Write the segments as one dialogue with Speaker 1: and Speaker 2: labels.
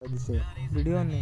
Speaker 1: जिसे
Speaker 2: वीडियो ने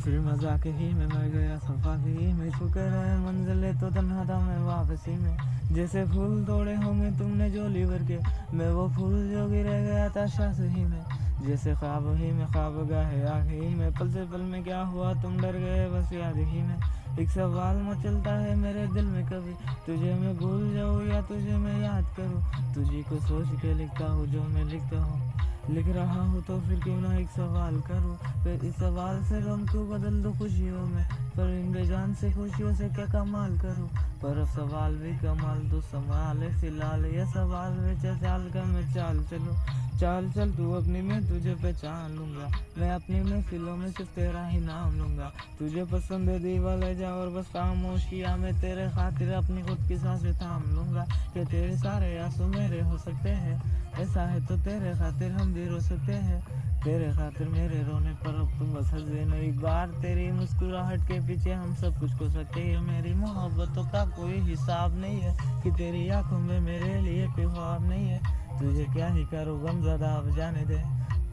Speaker 2: फिर मजाक ही में मर गया सफा ही में शुक्र है मंजिले तो तन्हा था मैं वापसी में। जैसे फूल तोड़े होंगे तुमने झोली भर के, मैं वो फूल जो गिर गया था शास ही में। जैसे ख्वाब ही में ख्वाब गाहे आग ही में, पल से पल में क्या हुआ तुम डर गए बस याद ही में। एक सवाल मचलता है मेरे दिल में कभी, तुझे मैं भूल जाऊँ या तुझे मैं याद करूँ। तुझे को सोच के लिखता हूँ जो मैं लिखता हूँ, लिख रहा हूँ तो फिर क्यों ना एक सवाल करूँ। फिर इस सवाल से गम क्यों बदल दो खुशियों में, पर इन बेजान से खुशियों से क्या कमाल करूँ। पर अब सवाल भी कमाल तो संभाल है फिलहाल, ये सवाल में चाल का मैं चाल चलूँ। चाल चल तू अपनी में तुझे पहचान लूँगा, मैं अपनी महफिलों में सिर्फ तेरा ही नाम लूँगा। तुझे पसंद है दीवार जा और बस खामोशियाँ में तेरे खातिर अपनी खुद की सांसें थाम लूँगा। कि तेरे सारे आंसू मेरे हो सकते हैं, ऐसा है तो तेरे खातिर हम भी रो सकते हैं। तेरे खातिर मेरे रोने पर अब तुम बस हंस देना एक बार, तेरी मुस्कुराहट के पीछे हम सब कुछ खो सकते हैं। मेरी मोहब्बतों का कोई हिसाब नहीं है, कि तेरी आंखों में मेरे लिए कोई ख्वाब नहीं है। तुझे क्या ही करूँ गम ज़्यादा अब जाने दे,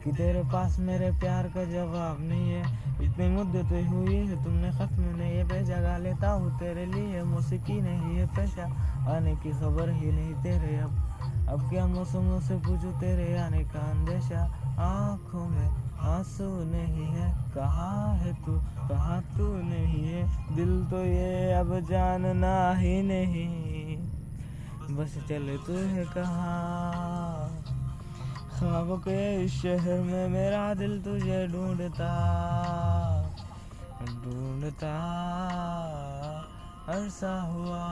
Speaker 2: कि तेरे पास मेरे प्यार का जवाब नहीं है। इतनी मुद्दत हुई है तुमने खत में नहीं भेजा, गा लेता हूँ तेरे लिए मौसीकी नहीं है पेशा। आने की खबर ही नहीं तेरे अब क्या मौसमों से पूछूं तेरे आने का अंदेशा। आँखों में आंसू नहीं है, कहाँ है तू कहाँ तू नहीं है। दिल तो ये अब जानना ही नहीं, बस चले तू है कहाँ। ख्वाबों के इस शहर में मेरा दिल तुझे ढूंढता ढूंढता अरसा हुआ।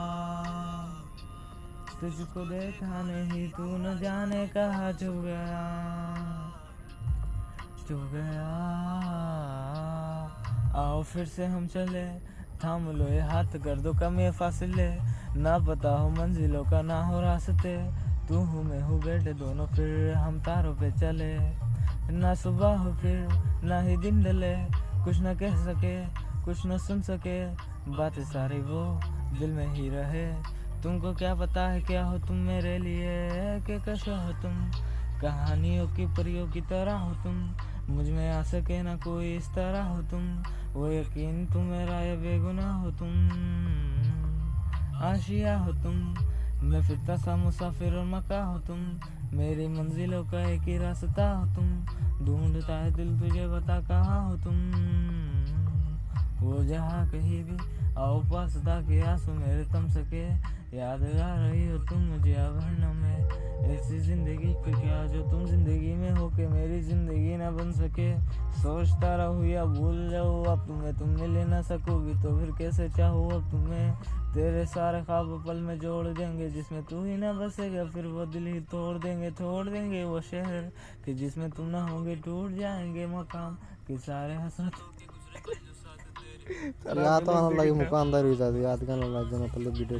Speaker 2: तुझको देखा नहीं तू न जाने कहाँ छुप गया। आओ फिर से हम चले, थाम लो ये हाथ कर दो कम ये फासले। ना पता हो मंजिलों का ना हो रास्ते, तू हूँ मैं हूँ बैठे दोनों फिर हम तारों पे चले। ना सुबह हो फिर ना ही दिन ढले, कुछ न कह सके कुछ न सुन सके, बातें सारी वो दिल में ही रहे। तुमको क्या पता है क्या हो तुम मेरे लिए, कि कैसे हो तुम कहानियों की परियों की तरह हो तुम। मुझ में आ सके ना कोई इस तरह हो तुम, वो यकीन तुम मेरा ये बेगुनाह हो तुम। आशिया हो तुम, मैं फिरता सा मुसाफिर और मका हो तुम, मेरी मंजिलों का एक ही रास्ता हो तुम। ढूंढता है दिल तुझे बता कहाँ हो तुम, वो जहाँ कहीं भी आओ पास ताकि आंसू मेरे थम सके। याद आ रही हो तुम मुझे अवर्ण में, ऐसी जिंदगी पे क्या जो तुम जिंदगी में हो के मेरी जिंदगी ना बन सके। सोचता रहूँ या भूल जाऊँ अब तुम्हें, तुम मिल ना सकोगी तो फिर कैसे चाहूँ अब तुम्हें। तेरे सारे ख्वाब पल में जोड़ देंगे, जिसमें तू ही ना बसेगा फिर वो दिल ही तोड़ देंगे वो शहर, कि जिसमें तुम ना होंगे टूट जाएंगे मकाम कि सारे हसरत।
Speaker 1: याद तो आना लगे मुकानदार हुई जाती याद करना लग जाना पहले वीडियो